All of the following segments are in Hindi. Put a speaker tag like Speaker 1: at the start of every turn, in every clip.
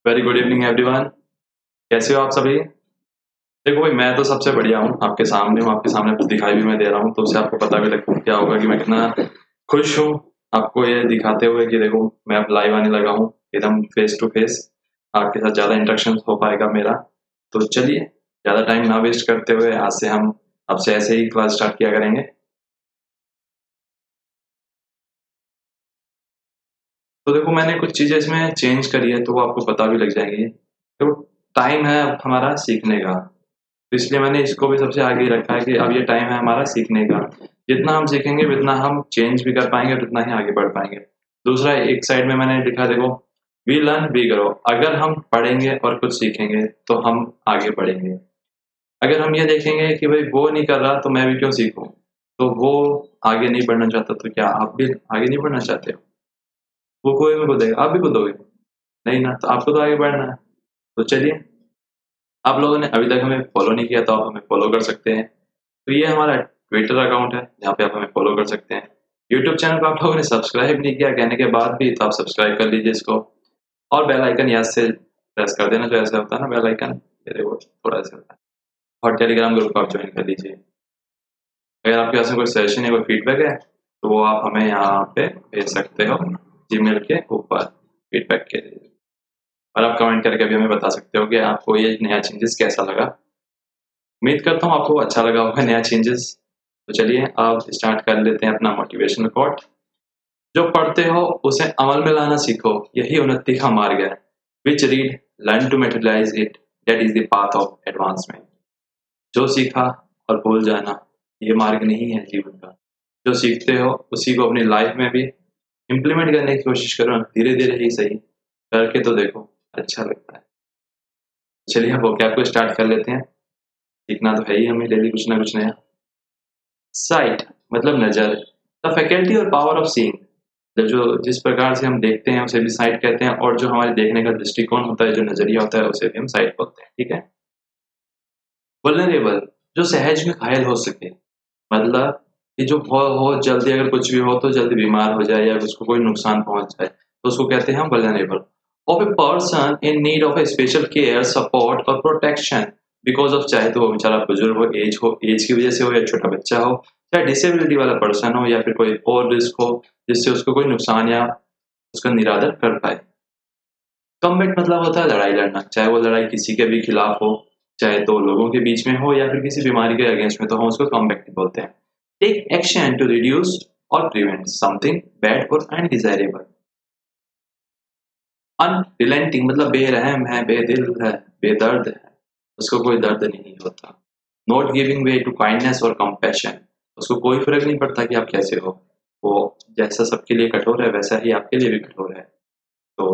Speaker 1: Very good evening everyone. कैसे हो आप सभी? देखो भाई, मैं तो सबसे बढ़िया हूँ, आपके सामने हूँ, आपके सामने कुछ दिखाई भी मैं दे रहा हूँ, तो उससे आपको पता भी लग क्या होगा कि मैं कितना खुश हूँ आपको ये दिखाते हुए कि देखो मैं अब लाइव आने लगा हूँ, एकदम फेस टू फेस। आपके साथ ज़्यादा इंटरेक्शन हो पाएगा मेरा। तो चलिए, ज़्यादा टाइम ना वेस्ट करते हुए आज से हम आपसे ऐसे ही क्लास स्टार्ट किया करेंगे। तो देखो, मैंने कुछ चीज़ें इसमें चेंज करी है, तो वो आपको पता भी लग जाएंगी। तो टाइम है अब हमारा सीखने का, तो इसलिए मैंने इसको भी सबसे आगे रखा है कि अब ये टाइम है हमारा सीखने का। जितना हम सीखेंगे उतना हम चेंज भी कर पाएंगे और उतना ही आगे बढ़ पाएंगे। दूसरा, एक साइड में मैंने लिखा, देखो, वी लर्न वी ग्रो। अगर हम पढ़ेंगे और कुछ सीखेंगे तो हम आगे बढ़ेंगे। अगर हम ये देखेंगे कि भाई वो नहीं कर रहा तो मैं भी क्यों सीखूं, तो वो आगे नहीं बढ़ना चाहता, तो क्या आप भी आगे नहीं बढ़ना चाहते हो? वो कोई भी कूदेगा, आप भी कूदोगे? नहीं ना, तो आपको तो आगे बढ़ना है। तो चलिए, आप लोगों ने अभी तक हमें फॉलो नहीं किया तो आप हमें फॉलो कर सकते हैं। तो ये हमारा ट्विटर अकाउंट है जहाँ पे आप हमें फॉलो कर सकते हैं। यूट्यूब चैनल को आप लोगों ने सब्सक्राइब नहीं किया कहने के बाद भी, तो आप सब्सक्राइब कर लीजिए इसको। और बेल आइकन याद से प्रेस कर देना, जो ऐसे होता है ना बेल आइकन, ये देखो थोड़ा ऐसे होता है। और टेलीग्राम ग्रुप को आप ज्वाइन कर लीजिए। अगर आपके पास में कोई सजेशन है, कोई फीडबैक है, तो वो आप हमें यहाँ पे भेज सकते हो, जीमेल के ऊपर फीडबैक के लिए। और आप कमेंट करके भी हमें बता सकते हो कि आपको ये नया चेंजेस कैसा लगा। उम्मीद करता हूँ आपको अच्छा लगा होगा नया चेंजेस। तो चलिए अब स्टार्ट कर लेते हैं अपना मोटिवेशनल कोट। जो पढ़ते हो उसे अमल में लाना सीखो, यही उन्नति का मार्ग है। Which read, learn to materialize it, that is the path of advancement. जो सीखा और भूल जाना, ये मार्ग नहीं है जीवन का। जो सीखते हो उसी को अपनी लाइफ में भी इम्प्लीमेंट करने की कोशिश करो, धीरे धीरे ही सही, करके तो देखो, अच्छा लगता है। चलिए अब वोकैब को स्टार्ट कर लेते हैं। सीखना तो है ही हमें डेली कुछ ना कुछ नया। साइट मतलब नजर, द फैकल्टी और पावर ऑफ सीइंग। जो जिस प्रकार से हम देखते हैं उसे भी साइट कहते हैं, और जो हमारे देखने का दृष्टिकोण होता है, जो नजरिया होता है, उसे भी हम साइट बोलते हैं। ठीक है। वल्नरेबल, जो सहज में घायल हो सके, मतलब कि जो बहुत जल्दी अगर कुछ भी हो तो जल्दी बीमार हो जाए या उसको कोई नुकसान पहुंच जाए, तो उसको कहते हैं हम vulnerable. Of a person in need of A special care, support और प्रोटेक्शन बिकॉज ऑफ, चाहे तो वो बेचारा बुजुर्ग हो, एज की वजह से हो, या छोटा बच्चा हो, चाहे डिसेबिलिटी वाला पर्सन हो, या फिर कोई और रिस्क हो जिससे उसको कोई नुकसान या उसका निरादर कर पाए। कम्बैट मतलब होता है लड़ाई लड़ना, चाहे वो लड़ाई किसी के भी खिलाफ हो, चाहे दो लोगों के बीच में हो, या फिर किसी बीमारी के अगेंस्ट में, तो हम उसको कम्बैट बोलते हैं। टेक एक्शन टू रिड्यूस और प्रिवेंट समथिंग बैड और अनडिजायरेबल। अनरिलेंटिंग मतलब बेरहम है, बेदिल है, बेदर्द है, उसको कोई दर्द नहीं होता। Not giving way to kindness और कंपैशन, उसको कोई फर्क नहीं पड़ता कि आप कैसे हो, वो जैसा सबके लिए कठोर है वैसा ही आपके लिए भी कठोर है। तो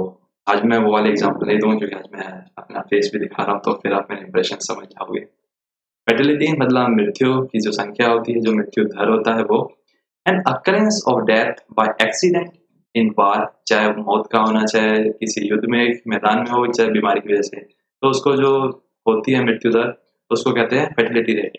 Speaker 1: आज मैं वो वाले एग्जांपल नहीं दूंगा, क्योंकि आज मैं अपना फेस भी दिखा रहा हूँ, तो फिर आप मेरे इंप्रेशन समझ जाओगे। फर्टिलिटी मतलब मृत्यु की जो संख्या होती है, जो मृत्यु दर होता है वो। An occurrence of death by accident in war, चाहे मौत का होना, चाहे किसी युद्ध में मैदान में हो, चाहे बीमारी की वजह से, तो उसको जो होती है मृत्यु दर, उसको कहते हैं फर्टिलिटी रेट।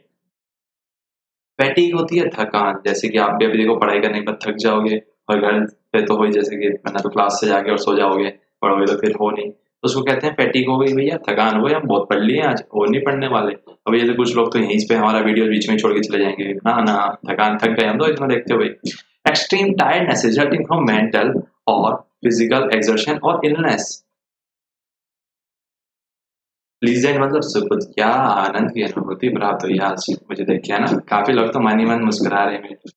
Speaker 1: फैटीग होती है थकान, जैसे कि आप भी अभी देखो पढ़ाई करने के बाद थक जाओगे, और घर पे तो हो ही, जैसे कि वरना तो क्लास से जाके और सो जाओगे, पढ़ोगे तो फिर हो नहीं, तो उसको कहते हैं फैटीग हो गई भैया, थकान हो गई, हम बहुत पढ़ लिए आज और नहीं पढ़ने वाले। अब ये तो कुछ लोग तो यहीं पे हमारा वीडियो बीच में छोड़ के चले जाएंगे, ना ना, थकान, थक गए हम तो इतना देखते हो भाई। Extreme tiredness resulting from mental और फिजिकल एक्सर्शन और इलनेस। प्लीजेंट मतलब सुखद, क्या आनंद की अनुभूति प्राप्त हुई आज मुझे देख के, है ना, काफी लोग तो मन ही मन मुस्कुरा रहे हैं मेरे।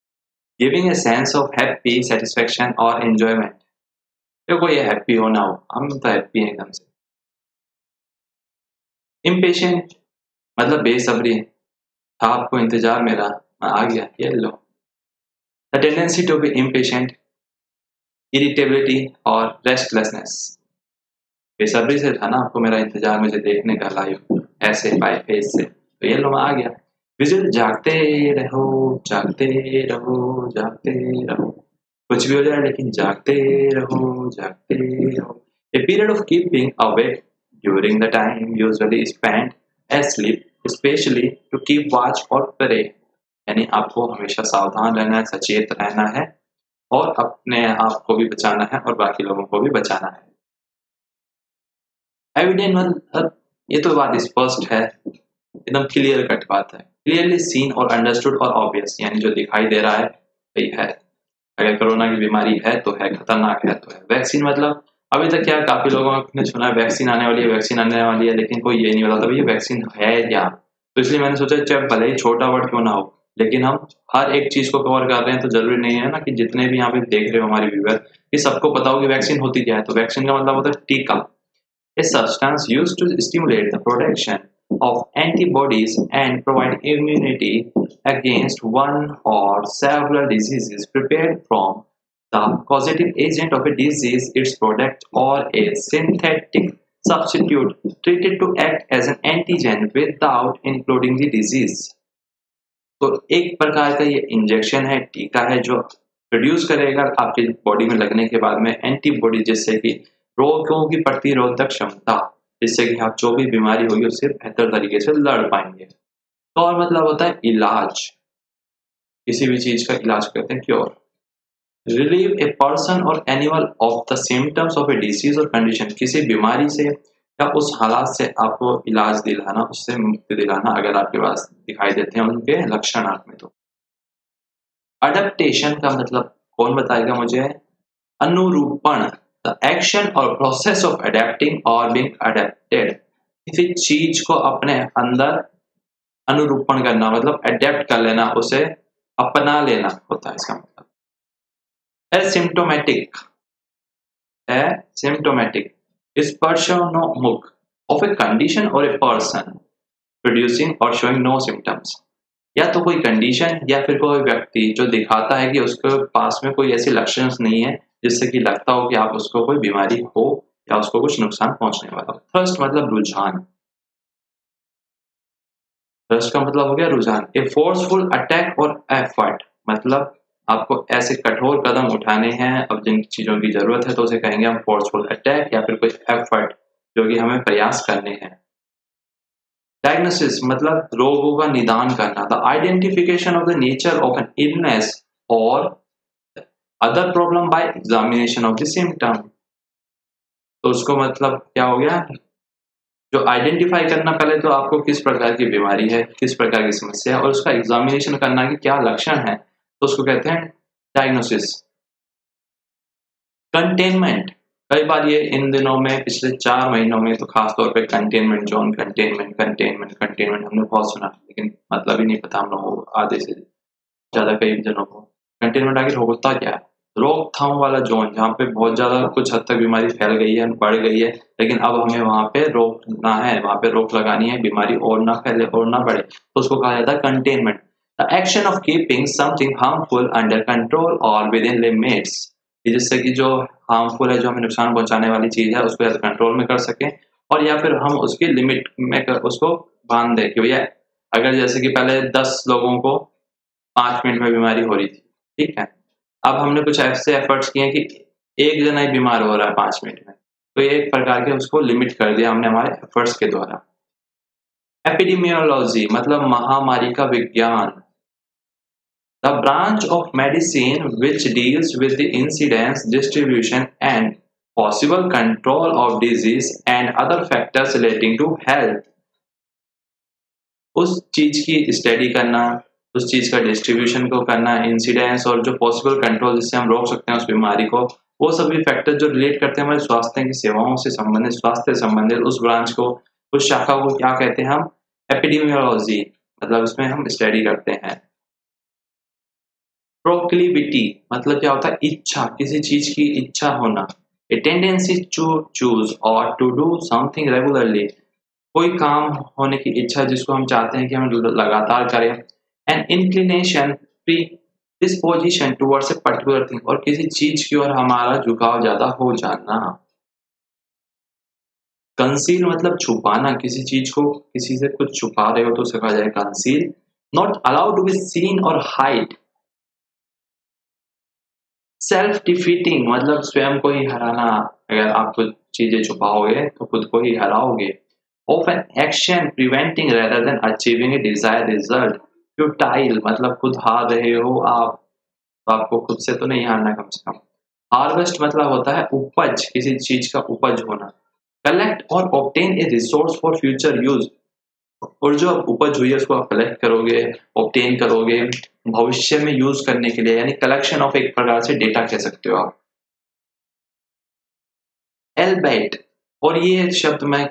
Speaker 1: Giving a sense of happy satisfaction और एंजॉयमेंट, देखो ये हैप्पी हो ना हो, हम तो हैप्पी हैं एकदम से। इम्पेशेंट मतलब बेसब्री, था आपको इंतजार मेरा, मैं आ गया, ये लो। The tendency to be impatient, irritability और रेस्टलेसनेस, बेसब्री से था ना आपको मेरा इंतजार, मुझे देखने का लाइव ऐसे बाय फेस से, तो ये लो मैं आ गया। विजिल, जागते रहो, जागते रहो, जागते रहो, कुछ भी हो जाए लेकिन जागते रहो, जागते रहो। A period of keeping awake during the time usually spent asleep, especially to keep watch और pray, यानी आपको हमेशा सावधान रहना है, सचेत रहना है, और अपने आप को भी बचाना है और बाकी लोगों को भी बचाना है। एविडेंट मतलब ये तो बात स्पष्ट है, एकदम क्लियर कट बात है, क्लियरली सीन और अंडरस्टूड और ऑब्वियस, यानी जो दिखाई दे रहा है वही है। अगर कोरोना की बीमारी है तो है, खतरनाक है तो है। वैक्सीन मतलब अभी तक क्या काफी लोगों ने सुना है वैक्सीन आने वाली है, वैक्सीन आने वाली है, लेकिन कोई ये नहीं बताता भैया वैक्सीन है क्या। तो इसलिए मैंने सोचा चाहे भले ही छोटा वर्ड क्यों ना हो, लेकिन हम हर एक चीज को कवर कर रहे हैं, तो जरूरी नहीं है ना कि जितने भी यहाँ पे देख रहे हो हमारे व्यूअर, कि सबको पता हो कि वैक्सीन होती क्या है। तो वैक्सीन का मतलब होता है टीका, a substance used to stimulate the production of antibodies and provide immunity against one or several diseases prepared from the causative agent of a disease, its product, or a synthetic substitute treated to act as an antigen without including the disease। तो एक प्रकार का ये इंजेक्शन है, टीका है, जो प्रोड्यूस करेगा आपके बॉडी में लगने के बाद में एंटीबॉडी, जिससे कि रोगों की प्रतिरोधक क्षमता, जिससे कि आप जो भी बीमारी होगी उससे बेहतर तरीके से लड़ पाएंगे। तो और मतलब होता है इलाज, किसी भी चीज का इलाज करते हैं, क्योर, रिलीव ए पर्सन और animal of the symptoms of A disease और कंडीशन, किसी बीमारी से या उस हालात से आपको इलाज दिलाना, उससे मुक्ति दिलाना अगर आपके पास दिखाई देते हैं उनके लक्षण आप में। तो अडेप्टेशन का मतलब कौन बताएगा मुझे? अनुरूपण, द एक्शन और प्रोसेस ऑफ अडेप्टिंग और बीइंग अडेप्टेड, किसी चीज को अपने अंदर अनुरूपण करना, मतलब अडेप्ट कर लेना, उसे अपना लेना होता है इसका मतलब। एसिम्प्टोमेटिक, एसिम्प्टोमेटिक स्पर्शोन्मुख ऑफ ए कंडीशन और ए पर्सन प्रोड्यूसिंग और शोइंग नो सिम्टम्स, या तो कोई कंडीशन या फिर कोई व्यक्ति जो दिखाता है कि उसके पास में कोई ऐसे लक्षण नहीं है जिससे कि लगता हो कि आप उसको कोई बीमारी हो या उसको कुछ नुकसान पहुंचने वाला हो। थ्रस्ट मतलब रुझान, थ्रस्ट का मतलब हो गया रुझान। ए फोर्सफुल अटैक और एफर्ट, मतलब आपको ऐसे कठोर कदम उठाने हैं अब जिन चीजों की जरूरत है, तो उसे कहेंगे हम फोर्सफुल अटैक या फिर कोई एफर्ट जो कि हमें प्रयास करने हैं। डायग्नोसिस मतलब रोगों का निदान करना, the identification of the nature of an illness और other problem by examination of the symptom. तो उसको मतलब क्या हो गया, जो आइडेंटिफाई करना, पहले तो आपको किस प्रकार की बीमारी है, किस प्रकार की समस्या है, और उसका एग्जामिनेशन करना कि क्या लक्षण है, तो उसको कहते हैं डायग्नोसिस। कंटेनमेंट, कई बार ये इन दिनों में पिछले 4 महीनों में तो खास तौर पे containment zone, containment containment containment हमने बहुत सुना, लेकिन मतलब ही नहीं पता हम लोगों को, आधे से ज्यादा कई जनों को। कंटेनमेंट आखिर होता क्या है? रोकथाम वाला जोन, जहाँ पे बहुत ज्यादा कुछ हद तक बीमारी फैल गई है, बढ़ गई है, लेकिन अब हमें वहां पे रोकना है, वहां पे रोक लगानी है, बीमारी और ना फैले और ना बढ़े, तो उसको कहा जाता है containment. The action of keeping something harmful under control और विद इन लिमिट्स, जिससे कि जो हार्मफुल है, जो हमें नुकसान पहुंचाने वाली चीज है, उसको या तो कंट्रोल में कर सके और या फिर हम उसकी लिमिट में उसको बांध दे कि भैया अगर जैसे कि पहले 10 लोगों को 5 मिनट में बीमारी हो रही थी, ठीक है, अब हमने कुछ ऐसे एफर्ट्स किए कि एक जना ही बीमार हो रहा है 5 मिनट में, तो ये एक प्रकार के उसको लिमिट कर दिया हमने हमारे एफर्ट्स के द्वारा। एपिडेमियोलॉजी मतलब महामारी का विज्ञान, the branch of medicine which deals with the incidence, distribution, and possible control of disease and other factors relating to health। उस चीज की स्टडी करना, उस चीज का डिस्ट्रीब्यूशन को करना, इंसिडेंस और जो पॉसिबल कंट्रोल जिससे हम रोक सकते हैं उस बीमारी को, वो सभी फैक्टर जो रिलेट करते हैं हमारे स्वास्थ्य की सेवाओं से संबंधित, स्वास्थ्य से संबंधित, उस ब्रांच को, उस शाखा को क्या कहते हैं हम? एपिडेमियोलॉजी, मतलब इसमें हम स्टडी करते हैं। प्रोक्लिविटी मतलब क्या होता है? इच्छा, किसी चीज की इच्छा होना। ए टेंडेंसी टू चूज और टू डू समथिंग रेगुलरली, कोई काम होने की इच्छा जिसको हम चाहते हैं कि हम लगातार करें। N inclination, pre disposition towards a particular thing, और किसी चीज की ओर हमारा झुकाव ज्यादा हो जाना। कंसील मतलब छुपाना, किसी चीज को किसी से कुछ छुपा रहे हो तो उसे कहा जाए conceal. Not allowed to be seen और हाइड। सेल्फ डिफीटिंग मतलब स्वयं को ही हराना, अगर आप कुछ चीजें छुपाओगे तो खुद को ही हराओगे। Of an action preventing rather than achieving a desired result. Futile मतलब खुद हार रहे हो आप, तो आपको खुद से तो नहीं हारना कम से कम। हार्वेस्ट मतलब होता है उपज, किसी चीज का उपज होना। कलेक्ट और obtain a resource for future use, और जो उपज हुई है उसको आप कलेक्ट करोगे, ऑब्टेन करोगे भविष्य में यूज करने के लिए, यानी कलेक्शन ऑफ एक प्रकार से डेटा कह सकते हो आप। एल्बाइट, और ये शब्द मैं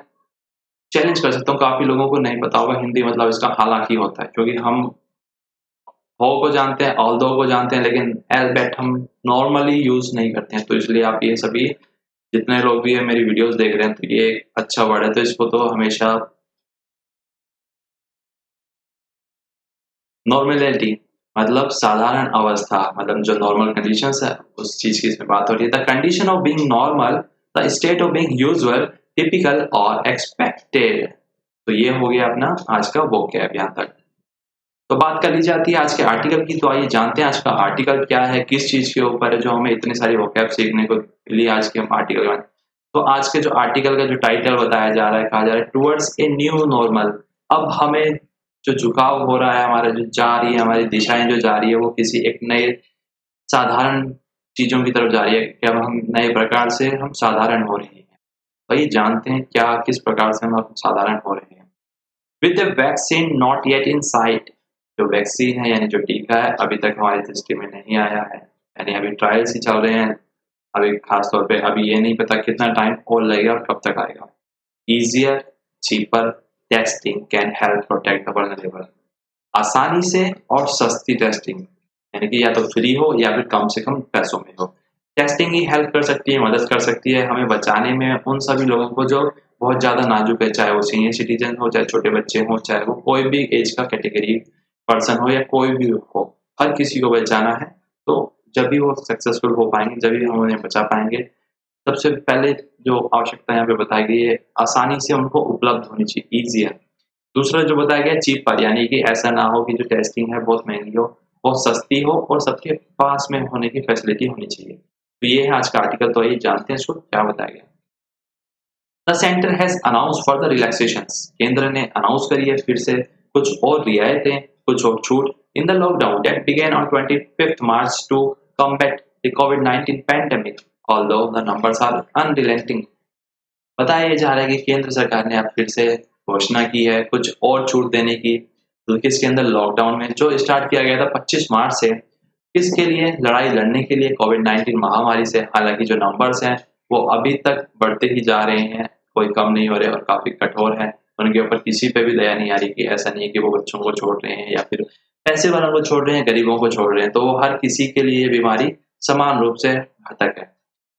Speaker 1: चैलेंज कर सकता हूँ, काफी लोगों को नहीं पता होगा हिंदी मतलब इसका हालांकि होता है, क्योंकि हम हो को जानते हैं, ऑल्दो को जानते हैं, लेकिन एल्बेट हम नॉर्मली यूज नहीं करते हैं। तो इसलिए आप ये सभी जितने लोग भी है मेरी वीडियोस देख रहे हैं तो ये एक अच्छा वर्ड है, तो इसको तो हमेशा नॉर्मेलिटी मतलब साधारण अवस्था, मतलब जो नॉर्मल कंडीशंस है उस चीज की इसमें बात हो रही है। The condition of being normal, the state of being usual, typical और एक्सपेक्टेड। तो ये हो गया अपना आज का वोकैब यहाँ तक। तो बात कर ली जाती है आज के आर्टिकल की, तो आइए जानते हैं आज का आर्टिकल क्या है, किस चीज के ऊपर है जो हमें इतनी सारी वोकैब सीखने को मिली आज के आर्टिकल में। तो आज के जो आर्टिकल का जो टाइटल बताया जा रहा है, कहा जा रहा है टुवर्ड्स ए न्यू नॉर्मल। अब हमें जो झुकाव हो रहा है, हमारा जो जा रही है, हमारी दिशाएं जो जा रही है वो किसी एक नए साधारण चीजों की तरफ जा रही है कि अब हम नए प्रकार से हम साधारण हो रहे हैं। तो ये जानते हैं क्या किस प्रकार से हम अब साधारण हो रहे हैं। With the vaccine not yet in site, जो वैक्सीन है यानी जो टीका है अभी तक हमारी दृष्टि में नहीं आया है, यानी अभी ट्रायल्स ही चल रहे हैं। अभी खास तौर पे अभी ये नहीं पता कितना टाइम और लगेगा और कब तक आएगा। Easier cheaper testing can help protect the vulnerable, आसानी से और सस्ती टेस्टिंग, यानी कि या तो फ्री हो या फिर कम से कम पैसों में हो। टेस्टिंग ही हेल्प कर सकती है, मदद कर सकती है हमें बचाने में उन सभी लोगों को जो बहुत ज़्यादा नाजुक है, चाहे वो सीनियर सिटीजन हो, चाहे छोटे बच्चे हों, चाहे वो कोई भी एज का कैटेगरी पर्सन हो या कोई भी हो, हर किसी को बचाना है। तो जब भी वो सक्सेसफुल हो पाएंगे, जब भी हम उन्हें बचा पाएंगे। सबसे पहले जो आवश्यकता यहाँ पे बताई गई है, आसानी से उनको उपलब्ध होनी चाहिए, ईजी है। दूसरा जो बताया गया चीपर, यानी कि ऐसा ना हो कि जो टेस्टिंग है बहुत महंगी हो, बहुत सस्ती हो और सबके पास में होने की फैसिलिटी होनी चाहिए। तो ये है आज का आर्टिकल, तो ये जानते हैं इसको क्या बताया गया। The centre has announce for the relaxations, केंद्र ने अनाउंस करी है फिर से कुछ और रियायतें, कुछ और छूट in the lockdown that began on 25th March to combat the कोविड-19 pandemic although the numbers are unrelenting. बताया जा रहा है कि केंद्र सरकार ने अब फिर से घोषणा की है कुछ और छूट देने की, तो किसके अंदर, लॉकडाउन में जो स्टार्ट किया गया था 25 मार्च से। किसके लिए, लड़ाई लड़ने के लिए कोविड-19 महामारी से। हालांकि जो नंबर्स हैं वो अभी तक बढ़ते ही जा रहे हैं, कोई कम नहीं हो रहे और काफी कठोर हैं। उनके ऊपर किसी पे भी दया नहीं आ रही कि ऐसा नहीं है कि वो बच्चों को छोड़ रहे हैं या फिर पैसे वालों को छोड़ रहे हैं, गरीबों को छोड़ रहे हैं। तो वो हर किसी के लिए ये बीमारी समान रूप से घातक है।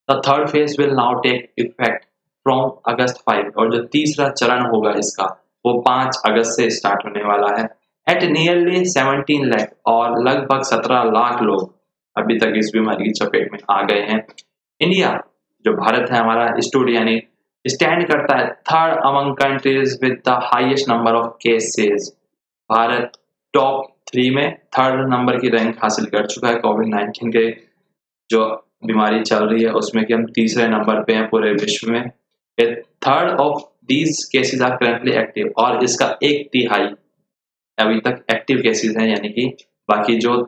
Speaker 1: The third phase will now take effect from August 5, और जो तीसरा चरण होगा इसका वो 5 अगस्त से स्टार्ट होने वाला है। एट नियरली 17 लाख, और लगभग 17 लाख लोग अभी तक इस बीमारी की चपेट में आ गए हैं। इंडिया, जो भारत है हमारा, स्टूड यानी स्टैंड करता है third among countries with the highest number of cases. Bharat top 3 में थर्ड नंबर की रैंक हासिल कर चुका है कोविड-19 के जो बीमारी चल रही है उसमें, कि हम तीसरे नंबर पे हैं पूरे विश्व में। Third of these cases are currently active, और इसका 1/3 अभी तक एक्टिव केसेस हैं, यानी कि बाकी जो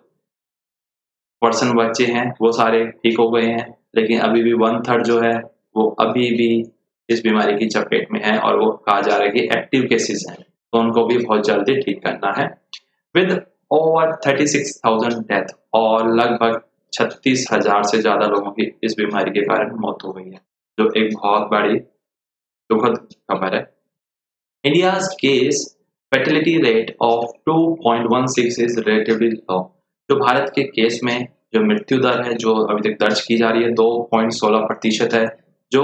Speaker 1: पर्सन बचे हैं वो सारे ठीक हो गए हैं, लेकिन अभी भी 1/3 जो है वो अभी भी इस बीमारी की चपेट में है, और वो कहा जा रहा है कि एक्टिव केसेस हैं, तो उनको भी बहुत जल्दी ठीक करना है। विद ओवर 36,000 डेथ, और लगभग 36,000 से ज्यादा लोगों की इस बीमारी के कारण मौत हो गई है, जो एक बहुत बड़ी दुखद खबर है। India's case fertility rate of 2.16 is relatively low। जो भारत के केस में जो मृत्यु दर है जो अभी तक दर्ज की जा रही है 2.16% है, जो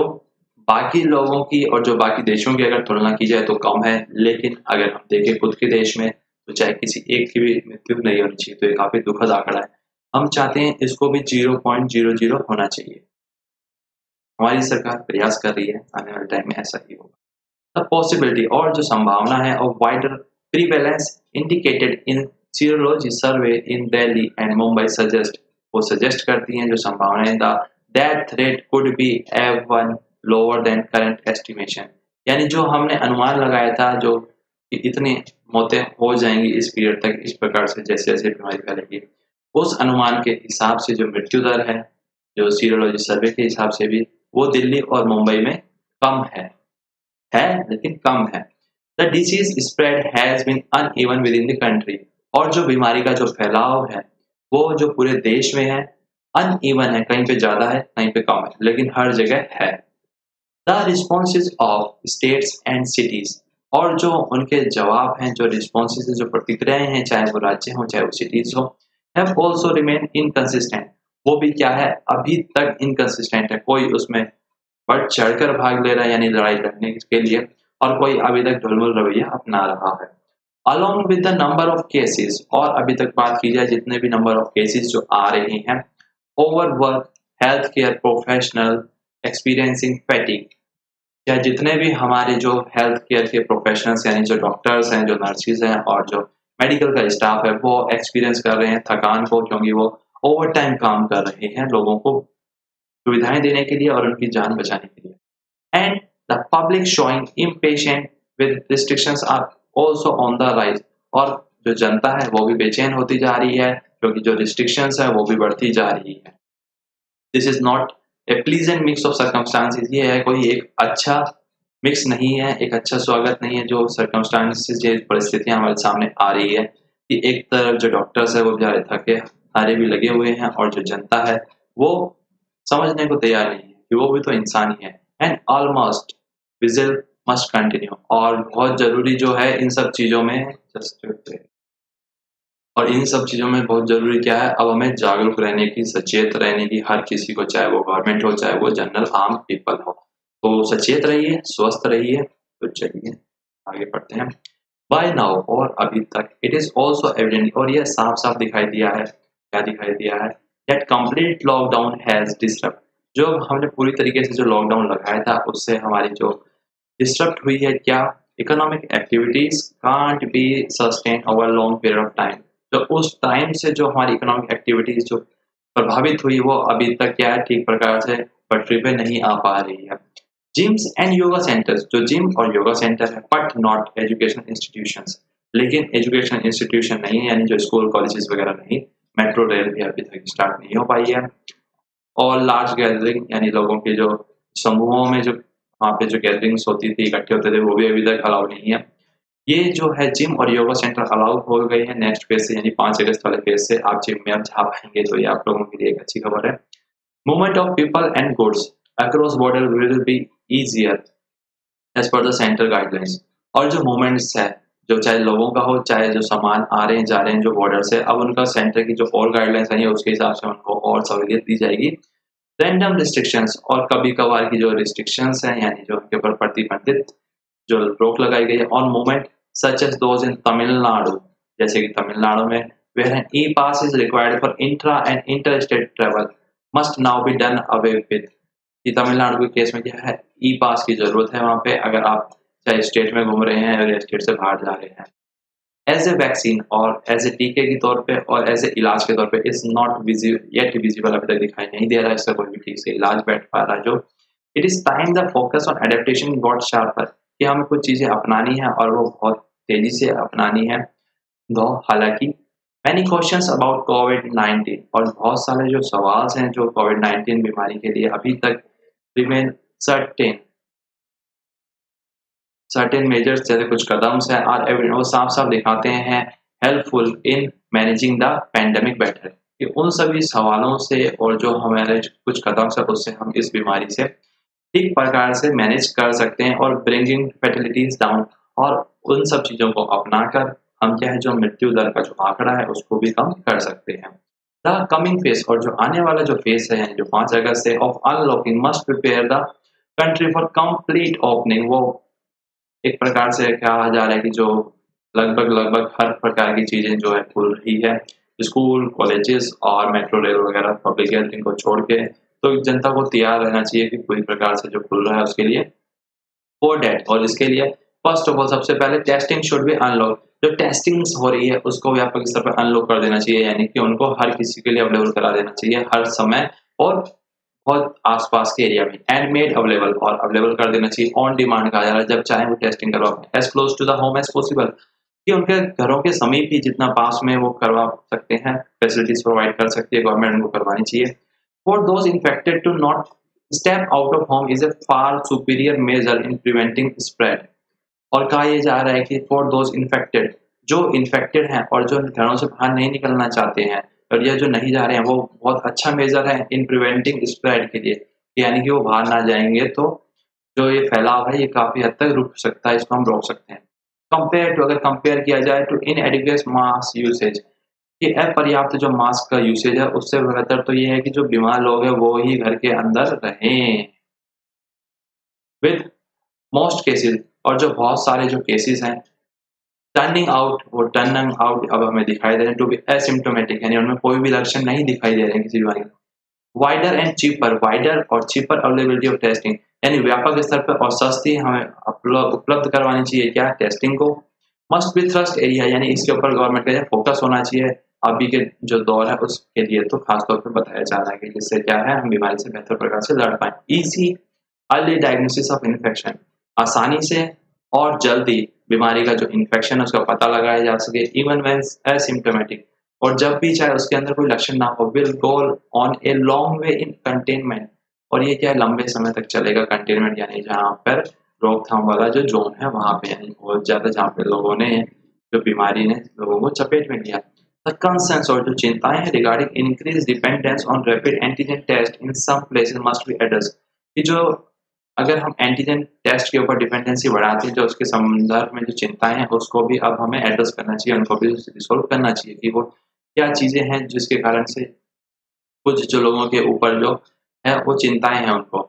Speaker 1: बाकी लोगों की और जो बाकी देशों की अगर तुलना की जाए तो कम है। लेकिन अगर हम देखें खुद के देश में तो चाहे किसी एक की भी मृत्यु नहीं होनी चाहिए, तो ये काफी दुखद आंकड़ा है। हम चाहते हैं इसको भी 0.00 होना चाहिए। हमारी सरकार प्रयास कर रही है, आने वाले टाइम में ऐसा ही होगा। द पॉसिबिलिटी, और जो संभावना है, of wider prevalence indicated in serology survey in Delhi and Mumbai suggest, वो सजेस्ट करती हैं जो संभावनाएं, the death rate could be even lower than current estimation, यानी जो हमने अनुमान लगाया था जो कि इतनी मौतें हो जाएंगी इस पीरियड तक, इस प्रकार से जैसे जैसे बीमारी फैलेगी, उस अनुमान के हिसाब से जो मृत्यु दर है जो सीरोलॉजी सर्वे के हिसाब से भी वो दिल्ली और मुंबई में कम है। है लेकिन कम है। The disease spread has been uneven within the country, और जो बीमारी का जो फैलाव है वो जो पूरे देश में है अनइवन है, कहीं पे ज्यादा है कहीं पे कम है, लेकिन हर जगह है। The responses of states and cities, और जो उनके जवाब हैं, जो रिस्पॉन्सेज जो प्रतिक्रियाएं हैं, चाहे वो राज्य हो चाहे वो सिटीज हो, हैव ऑल्सो रिमेन इनकंसिस्टेंट। वो भी क्या है, अभी तक इनकंसिस्टेंट है। कोई उसमें बढ़ चढ़कर भाग ले रहा है यानी लड़ाई लड़ने के लिए, और कोई अभी तक ढुलमुल रवैया अपना रहा है। Along with the number of cases, और अभी तक बात की जाए जितने भी नंबर ऑफ केसेस जो आ रहे हैं, overwork health care professional experiencing fatigue, या जितने भी हमारे जो हेल्थ केयर के प्रोफेशनल्स यानी जो डॉक्टर्स हैं, जो नर्सिस हैं और जो मेडिकल का स्टाफ है, वो एक्सपीरियंस कर रहे हैं थकान को, क्योंकि वो ओवर टाइम काम कर रहे हैं लोगों को सुविधाएं देने के लिए और उनकी जान बचाने के लिए। And the public showing impatient with restrictions are also on the rise, और जो जनता है वो भी बेचैन होती जा रही है क्योंकि जो रिस्ट्रिक्शंस है वो भी बढ़ती जा रही है। This is not a pleasant mix of circumstances, ये है कोई एक अच्छा मिक्स नहीं है, एक अच्छा स्वागत नहीं है जो सर्कमस्टांसेस, जो परिस्थितियां हमारे सामने आ रही है कि एक तरफ जो डॉक्टर्स है वो बेचारे थके हारे भी लगे हुए हैं, और जो जनता है वो समझने को तैयार नहीं है कि वो भी तो इंसान ही है। And almost vigil must continue, और बहुत जरूरी जो है इन सब चीजों में और इन सब चीज़ों में बहुत ज़रूरी क्या है, अब हमें जागरूक रहने की, सचेत रहने की, हर किसी को, चाहे वो गवर्नमेंट हो, चाहे वो जनरल आम पीपल हो। तो सचेत रहिए, स्वस्थ रहिए। तो चलिए आगे बढ़ते हैं। बाय नाउ, और अभी तक, इट इज़ ऑल्सो एविडेंट, और यह साफ-साफ दिखाई दिया है, क्या दिखाई दिया है, that complete lockdown has disrupt, जो हमने पूरी तरीके से जो लॉकडाउन लगाया था उससे हमारी जो डिसरप्ट हुई है क्या, economic activities can't be sustain over long period of time. तो उस टाइम से जो हमारी इकोनॉमिक एक्टिविटीज जो प्रभावित हुई वो अभी तक क्या है, ठीक प्रकार से पटरी पे नहीं आ पा रही है। जिम्स एंड योगा सेंटर्स, जो जिम और योगा सेंटर है, बट नॉट एजुकेशन इंस्टीट्यूशंस, लेकिन एजुकेशन इंस्टीट्यूशन नहीं है, यानी जो स्कूल कॉलेजेस वगैरह नहीं। मेट्रो रेल भी अभी तक स्टार्ट नहीं हो पाई है। और लार्ज गैदरिंग यानी लोगों के जो समूहों में जो वहाँ पे जो गैदरिंग्स होती थी, इकट्ठे होते थे, वो भी अभी तक अलाउ नहीं है। ये जो है जिम और योगा सेंटर अलाउ हो गए हैं नेक्स्ट फेज से, यानी 5 अगस्त वाले फेज से आप जिम में अब जा पाएंगे, तो ये आप लोगों के लिए एक अच्छी खबर है। Movement of people and goods across border will be easier as per the centre guidelines, और जो मूवमेंट्स है, जो चाहे लोगों का हो चाहे जो सामान आ रहे हैं जा रहे हैं जो बॉर्डर से, अब उनका सेंटर की जो और गाइडलाइंस है उसके हिसाब से उनको और सहूलियत दी जाएगी। रैंडम रिस्ट्रिक्शंस, और कभी कभार की जो रिस्ट्रिक्शंस हैं यानी जो उनके ऊपर प्रतिबंधित जो रोक लगाई गई है on movement such as those in Tamil Nadu, जैसे कि तमिलनाडु में where an e pass is required for intra and inter state travel must now be done away with. कि तमिलनाडु के केस में क्या है, ई पास की जरूरत है वहां पे अगर आप चाहे स्टेट में घूम रहे हैं या स्टेट से बाहर जा रहे हैं। एज ए वैक्सीन और एज ए टीके के तौर पे और एज ए इलाज के तौर पे इज नॉट विजिबल, अभी तक दिखाई नहीं दे रहा है इसका कोई भी ठीक से इलाज बैठ पा रहा है। जो it is time the focus on adaptation got sharper, कि हमें कुछ चीजें अपनानी है और वो बहुत तेजी से अपनानी है। दो हालांकि मैनी क्वेश्चंस अबाउट कोविड-19, और बहुत सारे जो सवाल हैं जो कोविड-19 बीमारी के लिए अभी तक रिमेन सर्टेन मेजर्स, जैसे कुछ कदम हैं आर एविडेंट, वो साफ साफ दिखाते हैं helpful in managing the pandemic better, कि उन सभी सवालों से और जो हमारे कुछ कदम है उससे हम इस बीमारी से ठीक प्रकार से मैनेज कर सकते हैं और ब्रिंगिंग फर्टिलिटीज डाउन, और उन सब चीज़ों को अपनाकर हम क्या है जो मृत्यु दर का जो आंकड़ा है उसको भी कम कर सकते हैं। द कमिंग फेज, और जो आने वाला जो फेज है जो 5 अगस्त से of unlocking must prepare the country for complete opening, वो एक प्रकार से कहा जा रहा है कि जो लगभग हर प्रकार की चीजें जो है खुल रही है, स्कूल कॉलेजेस और मेट्रो रेल वगैरह पब्लिक गैदरिंग को छोड़ के, तो जनता को तैयार रहना चाहिए कि पूरी प्रकार से जो खुल रहा है उसके लिए फॉर डेट, और इसके लिए फर्स्ट ऑफ ऑल सबसे पहले टेस्टिंग शुड बी अनलॉक, जो टेस्टिंग्स हो रही है उसको व्यापक स्तर पर अनलॉक कर देना चाहिए, यानी कि उनको हर किसी के लिए अवेलेबल करा देना चाहिए हर समय और बहुत आसपास के एरिया में, एंड मेड अवेलेबल, और अवेलेबल कर देना चाहिए ऑन डिमांड कहा जा रहा है, जब चाहे वो टेस्टिंग करवा as close to the home as possible, कि उनके घरों के समीप ही जितना पास में वो करवा सकते हैं, फैसिलिटीज प्रोवाइड कर सकती है गवर्नमेंट, उनको करवानी चाहिए। For those infected to not step out of home is a far superior measure in preventing spread. और कहा यह जा रहा है कि फॉर दोज इन्फेक्टेड, जो इन्फेक्टेड हैं और जो घरों से बाहर नहीं निकलना चाहते हैं और ये जो नहीं जा रहे हैं, वो बहुत अच्छा मेजर है इन प्रिवेंटिंग स्प्रेड के लिए, यानी कि वो बाहर ना जाएंगे तो जो ये फैलाव है ये काफी हद तक रुक सकता है, इसको हम रोक सकते हैं। कंपेयर टू, अगर कंपेयर किया जाए टू इनएडिक्वेट मास यूसेज, कि अपर्याप्त जो मास्क का यूसेज है उससे बेहतर तो ये है कि जो बीमार लोग हैं वो ही घर के अंदर रहें। विद मोस्ट केसेस, और जो बहुत सारे जो केसेस हैं टर्निंग आउट, वो टर्निंग आउट अब हमें दिखाई दे रहे हैं टू बी एसिम्प्टोमेटिक, यानी उनमें कोई भी लक्षण नहीं दिखाई दे रहे हैं किसी बीमारी का। वाइडर एंड चीपर, वाइडर और चीपर अवेलेबिलिटी ऑफ टेस्टिंग, यानी व्यापक स्तर पर और सस्ती हमें उपलब्ध करवानी चाहिए क्या, टेस्टिंग को। मस्ट बी थ्रस्ट एरिया, यानी इसके ऊपर गवर्नमेंट का फोकस होना चाहिए अभी के जो दौर है उसके लिए, तो खासतौर पर बताया जा रहा है कि जिससे क्या है हम बीमारी से बेहतर प्रकार से लड़ पाए। Easy early diagnosis of infection, आसानी से और जल्दी बीमारी का जो इन्फेक्शन है उसका पता लगाया जा सके, इवन व्हेन एसिम्प्टोमेटिक, और जब भी चाहे उसके अंदर कोई लक्षण ना हो, will go on a long way in containment, और ये क्या है लंबे समय तक चलेगा कंटेनमेंट, यानी जहाँ पर रोकथाम वाला जो जोन है वहां पे, यानी बहुत ज्यादा जहाँ पे लोगों ने जो बीमारी ने लोगों को चपेट में लिया। द कंसर्न्स, और जो चिंताएं हैं regarding increase dependence on rapid antigen test in some places must be addressed, कि जो अगर हम एंटीजन टेस्ट के ऊपर डिपेंडेंसी बढ़ाते हैं जो उसके संदर्भ में जो चिंताएं हैं उसको भी अब हमें एड्रेस करना चाहिए, उनको भी रिसोल्व करना चाहिए कि वो क्या चीजें हैं जिसके कारण से कुछ जो लोगों के ऊपर जो है वो चिंताएं हैं उनको।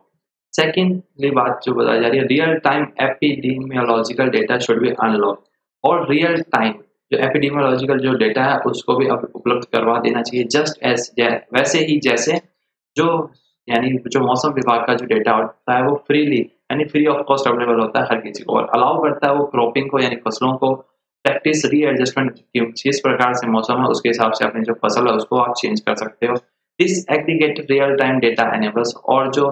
Speaker 1: सेकेंडली बात जो बताई जा रही है, real time epidemiological data should be unlock, और रियल टाइम जो एपिडेमियोलॉजिकल जो डेटा है उसको भी अब उपलब्ध करवा देना चाहिए, जस्ट एज वैसे ही जैसे जो यानी जो मौसम विभाग का जो डेटा होता है वो फ्रीली यानी फ्री ऑफ कॉस्ट अवेलेबल होता है हर किसी को, और अलाउ करता है वो क्रॉपिंग को यानी फसलों को प्रैक्टिस रीएडजस्टमेंट की, जिस प्रकार से मौसम है उसके हिसाब से अपनी जो फसल है उसको आप चेंज कर सकते हो। This aggregated real time data enables, और जो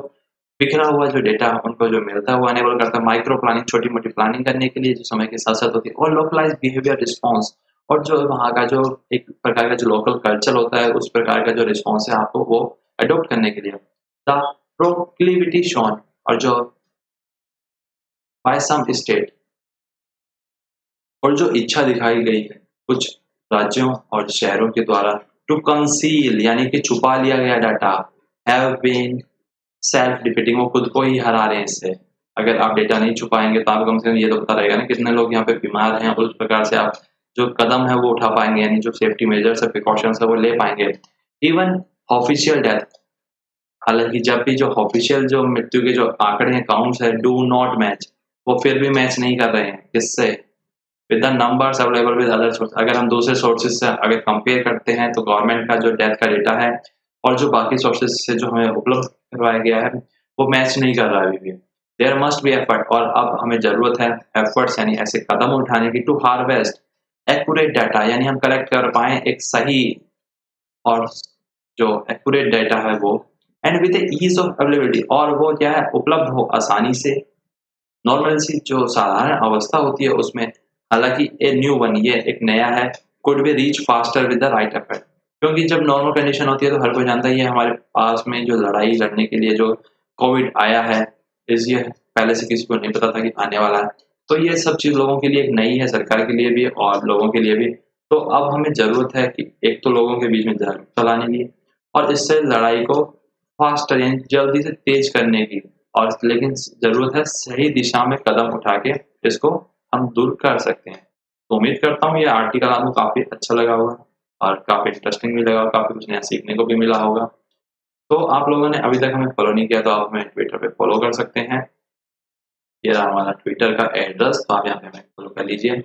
Speaker 1: बिखरा हुआ जो डेटा उनको जो मिलता है वो एनेबल करता है माइक्रो प्लानिंग, छोटी मोटी प्लानिंग करने के लिए जो समय के साथ साथ होती है, और लोकलाइज बिहेवियर रिस्पॉन्स, और जो वहाँ का जो एक प्रकार का जो लोकल कल्चर होता है उस प्रकार का जो रिस्पॉन्स है आपको वो अडोप्ट करने के लिए। द प्रोक्लिविटी शोन, और जो बाय सम स्टेट, और जो इच्छा दिखाई गई है कुछ राज्यों और शहरों के द्वारा टू कंसील, यानी कि छुपा लिया गया data, have been self defeating, वो खुद को ही हरा रहे हैं इससे। अगर आप डेटा नहीं छुपाएंगे तो आप कम से कम ये तो पता रहेगा ना कितने लोग यहाँ पे बीमार हैं, उस प्रकार से आप जो कदम है वो उठा पाएंगे, यानी जो सेफ्टी मेजर्स है प्रिकॉशंस है वो ले पाएंगे। इवन ऑफिशियल डेथ, हालांकि जब भी जो ऑफिशियल जो मृत्यु के जो आंकड़े हैं काउंट्स है डू नॉट मैच, वो फिर भी मैच नहीं कर रहे हैं, किससे, with the numbers available with other source. अगर हम दूसरे सोर्सेज से अगर कंपेयर करते हैं तो गवर्नमेंट का जो डेथ का डेटा है और जो बाकी सोर्सेज से जो हमें उपलब्ध करवाया गया है वो मैच नहीं कर रहा है अभी भी। देयर मस्ट बी एफर्ट, और अब हमें जरूरत है एफर्ट्स यानी ऐसे कदम उठाने की टू हार्वेस्ट एक्यूरेट डाटा, यानी हम कलेक्ट कर पाए एक सही और जो एक्यूरेट डाटा है वो, and with ease of availability, और वो क्या है उपलब्ध हो आसानी से। नॉर्मल सी जो साधारण अवस्था होती है उसमें, हालांकि ए न्यू वन, ये एक नया है, could be reach faster with the right effort, क्योंकि जब नॉर्मल कंडीशन होती है तो हर कोई जानता ही है हमारे पास में जो लड़ाई लड़ने के लिए जो कोविड आया है इस ये पहले से किसी को नहीं पता था कि आने वाला है, तो ये सब चीज लोगों के लिए एक नई है, सरकार के लिए भी और लोगों के लिए भी। तो अब हमें जरूरत है कि एक तो लोगों के बीच में जागरूकता लाने की और इससे लड़ाई को फास्टर यानी जल्दी से तेज करने की, और लेकिन ज़रूरत है सही दिशा में कदम उठा के इसको हम दूर कर सकते हैं। तो उम्मीद करता हूँ ये आर्टिकल आपको काफ़ी अच्छा लगा होगा और काफ़ी इंटरेस्टिंग भी लगा, काफ़ी कुछ नया सीखने को भी मिला होगा। तो आप लोगों ने अभी तक हमें फॉलो नहीं किया तो आप हमें ट्विटर पे फॉलो कर सकते हैं। ये रहा हमारा ट्विटर का एड्रेस, तो आप यहाँ पे हमें फॉलो कर लीजिए।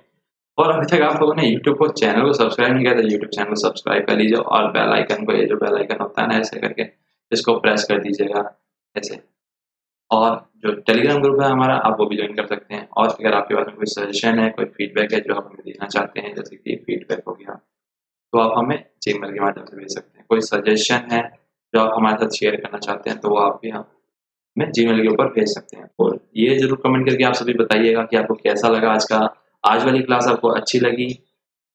Speaker 1: और अभी तक आप लोगों ने यूट्यूब को चैनल को सब्सक्राइब नहीं किया तो यूट्यूब चैनल को सब्सक्राइब कर लीजिए और बेल आइकन को, ये जो बेल आइकन होता है ना ऐसे करके इसको प्रेस कर दीजिएगा ऐसे। और जो टेलीग्राम ग्रुप है हमारा आप वो भी ज्वाइन कर सकते हैं। और अगर आपके पास में कोई सजेशन है, कोई फीडबैक है जो आप हमें देना चाहते हैं, जैसे कि फीडबैक हो गया, तो आप हमें जीमेल के माध्यम से भेज सकते हैं। कोई सजेशन है जो आप हमारे साथ शेयर करना चाहते हैं तो वो आप भी हमें जीमेल के ऊपर भेज सकते हैं। और ये जरूर कमेंट करके आप सभी बताइएगा कि आपको कैसा लगा आज वाली क्लास आपको अच्छी लगी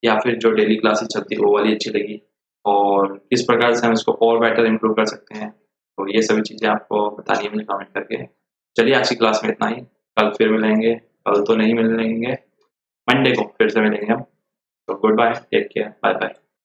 Speaker 1: या फिर जो डेली क्लासेस चलती है वो वाली अच्छी लगी, और किस प्रकार से हम इसको और बेटर इम्प्रूव कर सकते हैं। तो ये सभी चीज़ें आपको बतानी है मुझे कमेंट करके। चलिए आज की क्लास में इतना ही, कल फिर मिलेंगे, कल तो नहीं मिलेंगे, मंडे को फिर से मिलेंगे हम। तो goodbye, take care, bye bye.